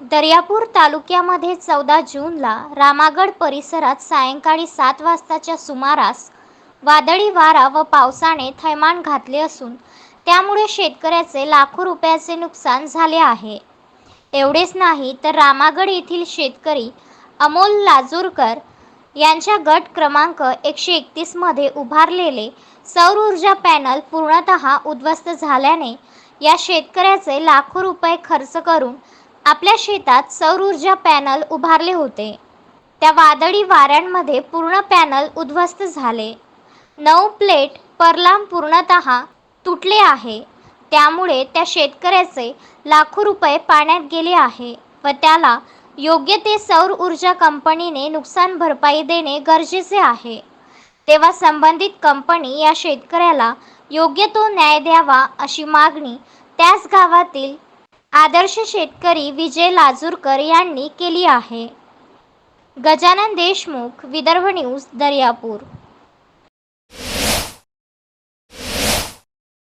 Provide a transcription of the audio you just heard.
दर्यापूर तालुक्यामध्ये 14 जूनला रामागड परिसरात सायंकाळी 7 वाजताच्या सुमारास वादळी वारा व पावसाने थैमान घातले असून त्यामुळे शेतकऱ्याचे लाखो रुपयाचे नुकसान झाले आहे। एवढेच नाही तर रामागड येथील शेतकरी अमोल लाजूरकर यांच्या गट क्रमांक 131 मध्ये उभारलेले सौर ऊर्जा पॅनल पूर्णतः उद्ध्वस्त झाल्याने या शेतकऱ्याचे लाखो रुपये खर्च करून आपल्या शेतात सौर ऊर्जा पॅनल उभारले होते। त्या वादळी वाऱ्यांमध्ये पूर्ण पॅनल उद्ध्वस्त झाले। 9 प्लेट परलाम पूर्णतः तुटले आहे। त्यामुळे त्या शेतकऱ्याचे लाखो रुपये पाण्यात गेले आहे व त्याला योग्य ते सौर ऊर्जा कंपनीने नुकसान भरपाई देणे गरजेचे आहे। तेव्हा संबंधित कंपनी या शेतकऱ्याला योग्य तो न्याय द्यावा अशी मागणी त्याच गावातील आदर्श शेतकरी विजय लाजूरकर यांनी केली आहे। गजानन देशमुख, विदर्भ न्यूज, दर्यापूर।